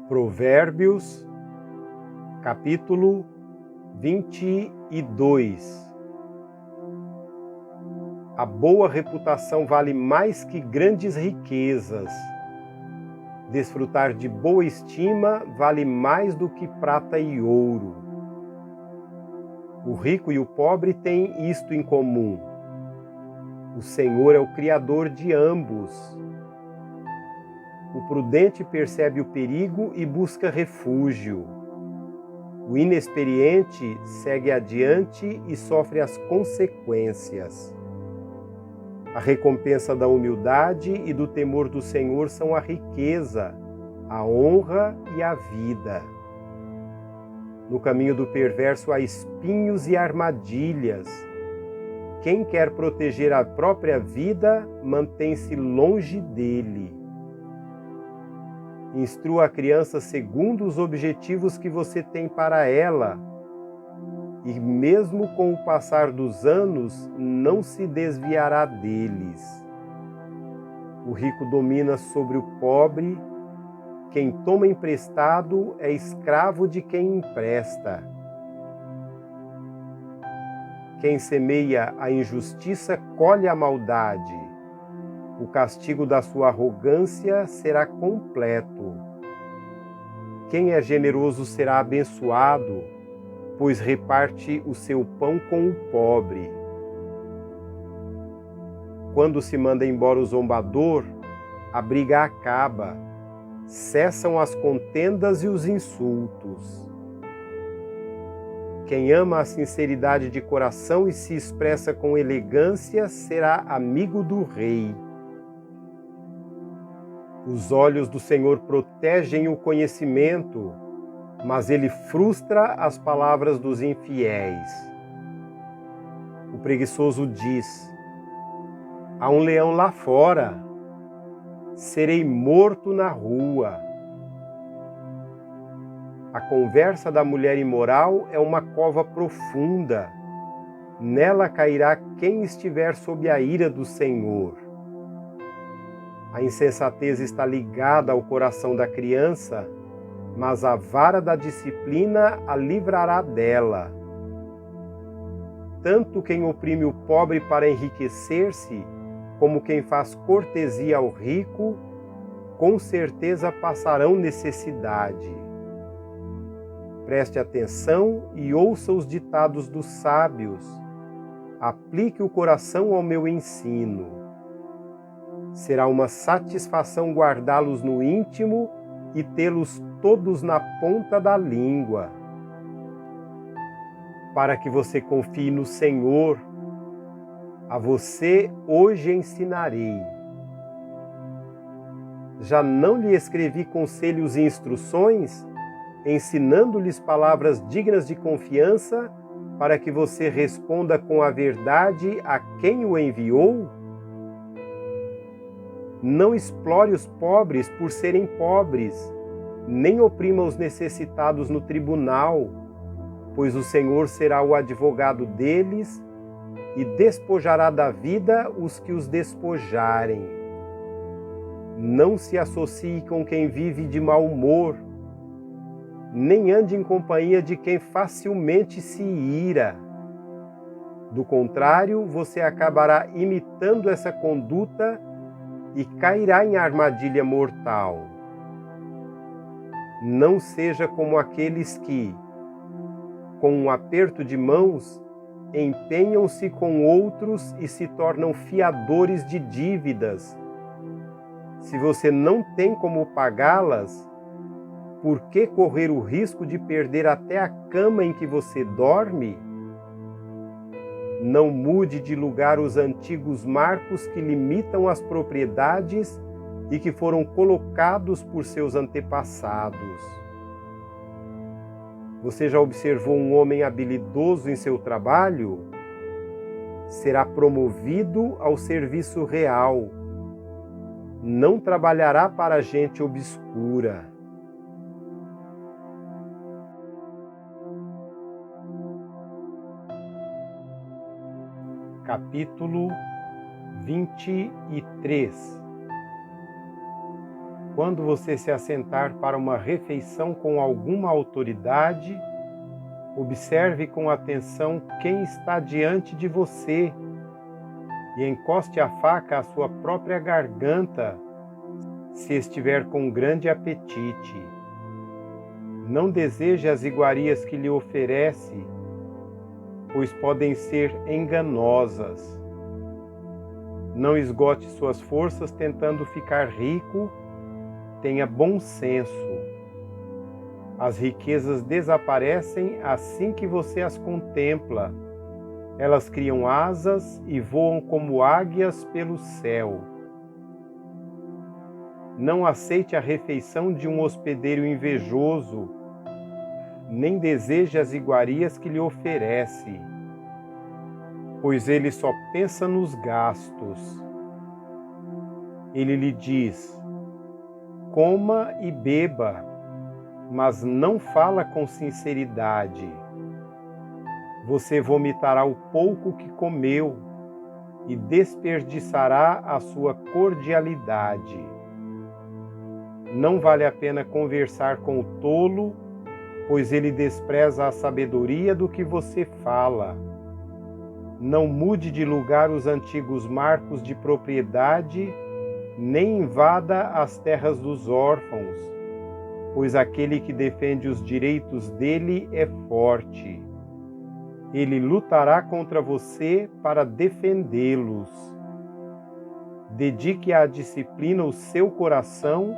Provérbios, capítulo 22. A boa reputação vale mais que grandes riquezas. Desfrutar de boa estima vale mais do que prata e ouro. O rico e o pobre têm isto em comum: o Senhor é o Criador de ambos. O prudente percebe o perigo e busca refúgio. O inexperiente segue adiante e sofre as consequências. A recompensa da humildade e do temor do Senhor são a riqueza, a honra e a vida. No caminho do perverso há espinhos e armadilhas. Quem quer proteger a própria vida, mantém-se longe dele. Instrua a criança segundo os objetivos que você tem para ela, e mesmo com o passar dos anos, não se desviará deles. O rico domina sobre o pobre, quem toma emprestado é escravo de quem empresta. Quem semeia a injustiça colhe a maldade. O castigo da sua arrogância será completo. Quem é generoso será abençoado, pois reparte o seu pão com o pobre. Quando se manda embora o zombador, a briga acaba, cessam as contendas e os insultos. Quem ama a sinceridade de coração e se expressa com elegância será amigo do rei. Os olhos do Senhor protegem o conhecimento, mas ele frustra as palavras dos infiéis. O preguiçoso diz: há um leão lá fora, serei morto na rua. A conversa da mulher imoral é uma cova profunda, nela cairá quem estiver sob a ira do Senhor. A insensatez está ligada ao coração da criança, mas a vara da disciplina a livrará dela. Tanto quem oprime o pobre para enriquecer-se, como quem faz cortesia ao rico, com certeza passarão necessidade. Preste atenção e ouça os ditados dos sábios. Aplique o coração ao meu ensino. Será uma satisfação guardá-los no íntimo e tê-los todos na ponta da língua. Para que você confie no Senhor, a você hoje ensinarei. Já não lhe escrevi conselhos e instruções, ensinando-lhes palavras dignas de confiança, para que você responda com a verdade a quem o enviou? Não explore os pobres por serem pobres, nem oprima os necessitados no tribunal, pois o Senhor será o advogado deles e despojará da vida os que os despojarem. Não se associe com quem vive de mau humor, nem ande em companhia de quem facilmente se ira. Do contrário, você acabará imitando essa conduta e cairá em armadilha mortal. Não seja como aqueles que, com um aperto de mãos, empenham-se com outros e se tornam fiadores de dívidas. Se você não tem como pagá-las, por que correr o risco de perder até a cama em que você dorme? Não mude de lugar os antigos marcos que limitam as propriedades e que foram colocados por seus antepassados. Você já observou um homem habilidoso em seu trabalho? Será promovido ao serviço real. Não trabalhará para gente obscura. Capítulo 23. Quando você se assentar para uma refeição com alguma autoridade, observe com atenção quem está diante de você e encoste a faca à sua própria garganta se estiver com grande apetite. Não deseje as iguarias que lhe oferece, pois podem ser enganosas. Não esgote suas forças tentando ficar rico, tenha bom senso. As riquezas desaparecem assim que você as contempla. Elas criam asas e voam como águias pelo céu. Não aceite a refeição de um hospedeiro invejoso, nem deseje as iguarias que lhe oferece, pois ele só pensa nos gastos. Ele lhe diz: coma e beba, mas não fala com sinceridade. Você vomitará o pouco que comeu e desperdiçará a sua cordialidade. Não vale a pena conversar com o tolo, pois ele despreza a sabedoria do que você fala. Não mude de lugar os antigos marcos de propriedade, nem invada as terras dos órfãos, pois aquele que defende os direitos dele é forte. Ele lutará contra você para defendê-los. Dedique à disciplina o seu coração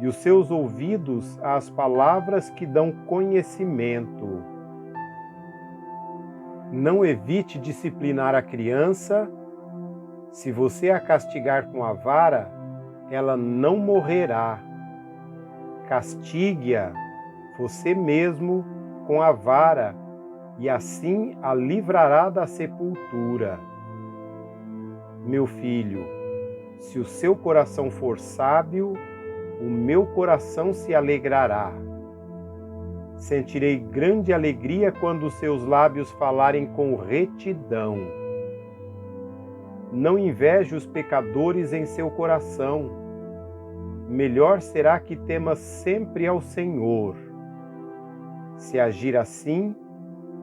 e os seus ouvidos às palavras que dão conhecimento. Não evite disciplinar a criança. Se você a castigar com a vara, ela não morrerá. Castigue-a você mesmo com a vara, e assim a livrará da sepultura. Meu filho, se o seu coração for sábio, o meu coração se alegrará. Sentirei grande alegria quando os seus lábios falarem com retidão. Não inveje os pecadores em seu coração. Melhor será que temas sempre ao Senhor. Se agir assim,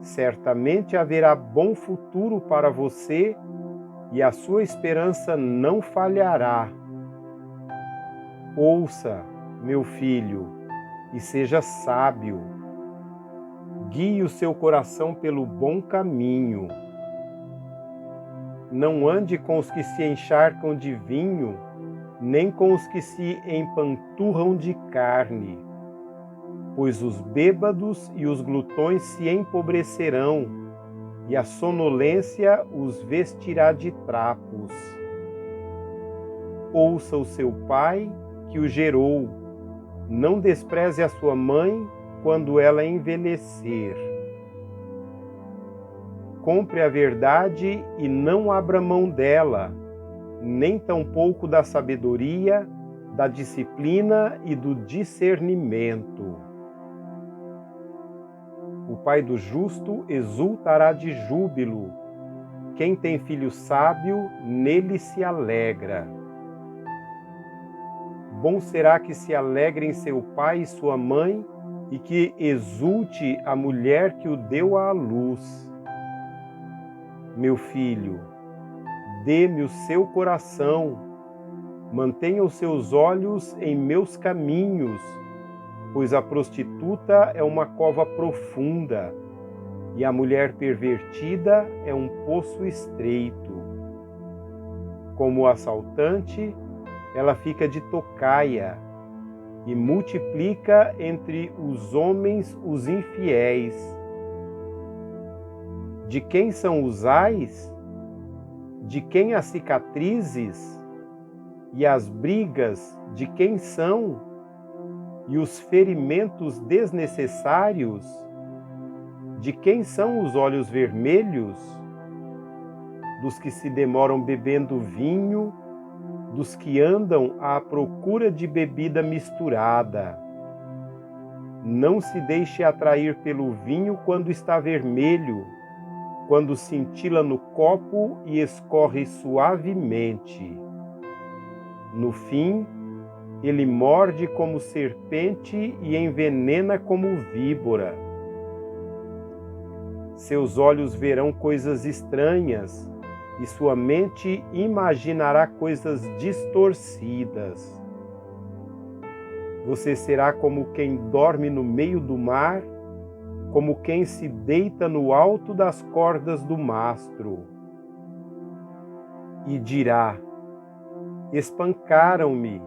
certamente haverá bom futuro para você e a sua esperança não falhará. Ouça, meu filho, e seja sábio. Guie o seu coração pelo bom caminho. Não ande com os que se encharcam de vinho, nem com os que se empanturram de carne, pois os bêbados e os glutões se empobrecerão, e a sonolência os vestirá de trapos. Ouça o seu pai, que o gerou. Não despreze a sua mãe quando ela envelhecer. Compre a verdade e não abra mão dela, nem tampouco da sabedoria, da disciplina e do discernimento. O pai do justo exultará de júbilo. Quem tem filho sábio, nele se alegra. Bom será que se alegrem seu pai e sua mãe, e que exulte a mulher que o deu à luz. Meu filho, dê-me o seu coração, mantenha os seus olhos em meus caminhos, pois a prostituta é uma cova profunda, e a mulher pervertida é um poço estreito. Como o assaltante, ela fica de tocaia, e multiplica entre os homens os infiéis. De quem são os ais? De quem as cicatrizes? E as brigas de quem são? E os ferimentos desnecessários? De quem são os olhos vermelhos? Dos que se demoram bebendo vinho, dos que andam à procura de bebida misturada. Não se deixe atrair pelo vinho quando está vermelho, quando cintila no copo e escorre suavemente. No fim, Ele morde como serpente e envenena como víbora. Seus olhos verão coisas estranhas e sua mente imaginará coisas distorcidas. Você será como quem dorme no meio do mar, como quem se deita no alto das cordas do mastro. E dirá: espancaram-me,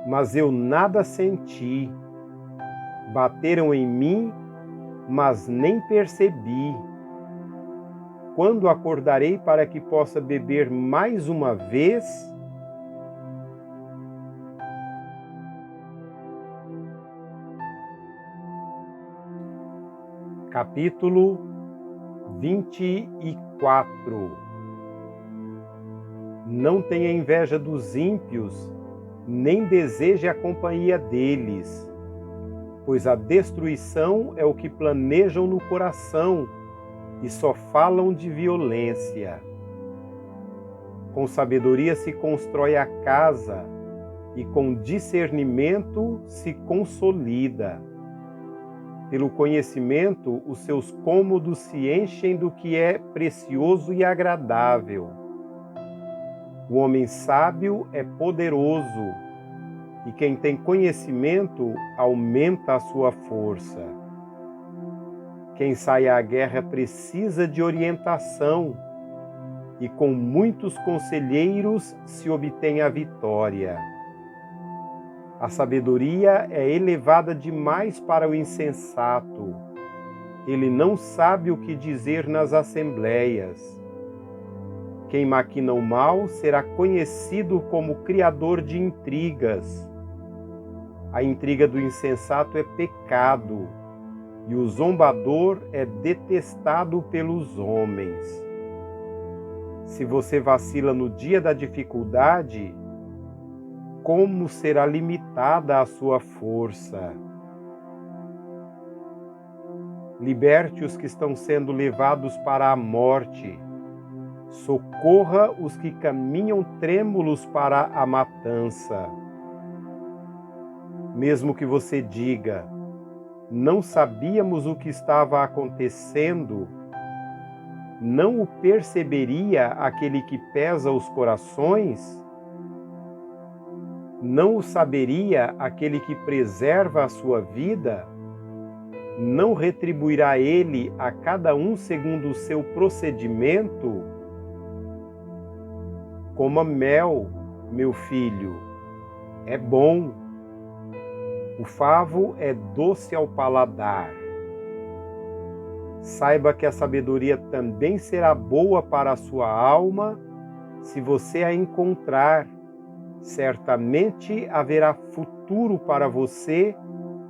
mas eu nada senti. Bateram em mim, mas nem percebi. Quando acordarei para que possa beber mais uma vez? Capítulo 24. Não tenha inveja dos ímpios, nem deseje a companhia deles, pois a destruição é o que planejam no coração e só falam de violência. Com sabedoria se constrói a casa e com discernimento se consolida. Pelo conhecimento, os seus cômodos se enchem do que é precioso e agradável. O homem sábio é poderoso, e quem tem conhecimento aumenta a sua força. Quem sai à guerra precisa de orientação, e com muitos conselheiros se obtém a vitória. A sabedoria é elevada demais para o insensato. Ele não sabe o que dizer nas assembleias. Quem maquina o mal será conhecido como criador de intrigas. A intriga do insensato é pecado, e o zombador é detestado pelos homens. Se você vacila no dia da dificuldade, como será limitada a sua força? Liberte os que estão sendo levados para a morte. Socorra os que caminham trêmulos para a matança. Mesmo que você diga: não sabíamos o que estava acontecendo, não o perceberia aquele que pesa os corações? Não o saberia aquele que preserva a sua vida? Não retribuirá ele a cada um segundo o seu procedimento? Coma mel, meu filho, é bom. O favo é doce ao paladar. Saiba que a sabedoria também será boa para a sua alma, se você a encontrar. Certamente haverá futuro para você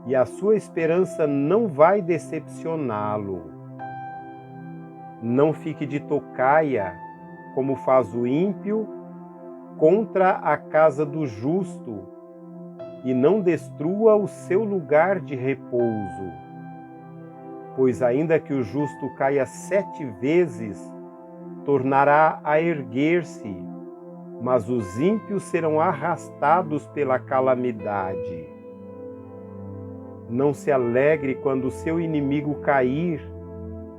e a sua esperança não vai decepcioná-lo. Não fique de tocaia, como faz o ímpio, contra a casa do justo, e não destrua o seu lugar de repouso. Pois ainda que o justo caia 7 vezes, tornará a erguer-se, mas os ímpios serão arrastados pela calamidade. Não se alegre quando o seu inimigo cair,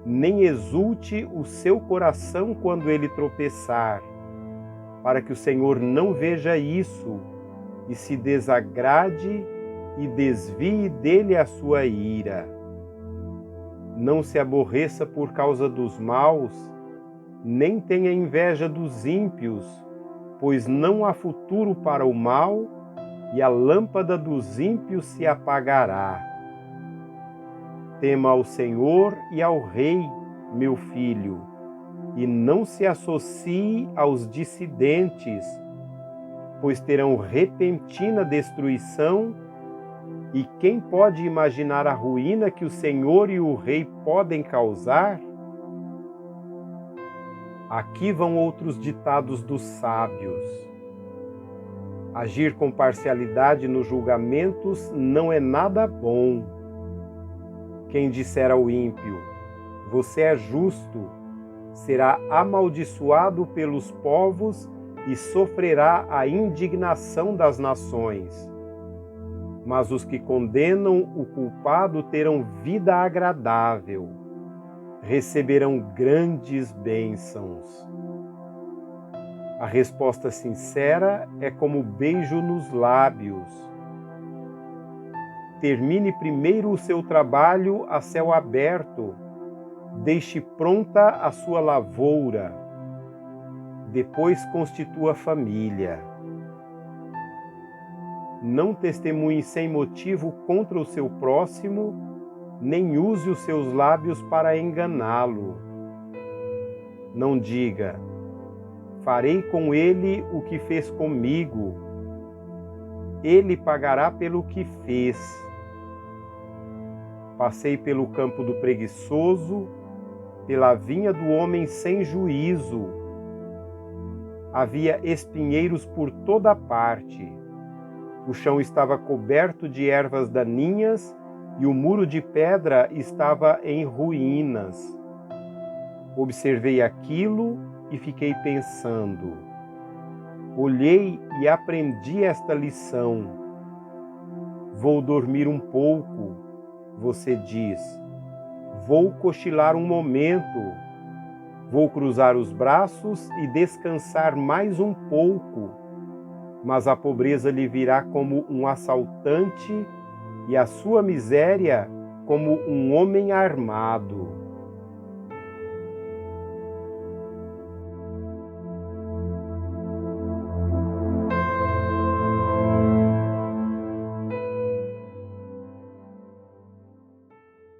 nem exulte o seu coração quando ele tropeçar, para que o Senhor não veja isso e se desagrade e desvie dele a sua ira. Não se aborreça por causa dos maus, nem tenha inveja dos ímpios, pois não há futuro para o mal, e a lâmpada dos ímpios se apagará. Tema ao Senhor e ao Rei, meu filho, e não se associe aos dissidentes, pois terão repentina destruição, e quem pode imaginar a ruína que o Senhor e o Rei podem causar? Aqui vão outros ditados dos sábios. Agir com parcialidade nos julgamentos não é nada bom. Quem disser ao ímpio: você é justo, será amaldiçoado pelos povos e sofrerá a indignação das nações. Mas os que condenam o culpado terão vida agradável, receberão grandes bênçãos. A resposta sincera é como beijo nos lábios. Termine primeiro o seu trabalho a céu aberto, deixe pronta a sua lavoura, depois constitua família. Não testemunhe sem motivo contra o seu próximo, nem use os seus lábios para enganá-lo. Não diga: farei com ele o que fez comigo. Ele pagará pelo que fez. Passei pelo campo do preguiçoso, pela vinha do homem sem juízo. Havia espinheiros por toda parte. O chão estava coberto de ervas daninhas e o muro de pedra estava em ruínas. Observei aquilo e fiquei pensando. Olhei e aprendi esta lição. Vou dormir um pouco, você diz. Vou cochilar um momento. Vou cruzar os braços e descansar mais um pouco. Mas a pobreza lhe virá como um assaltante e a sua miséria como um homem armado.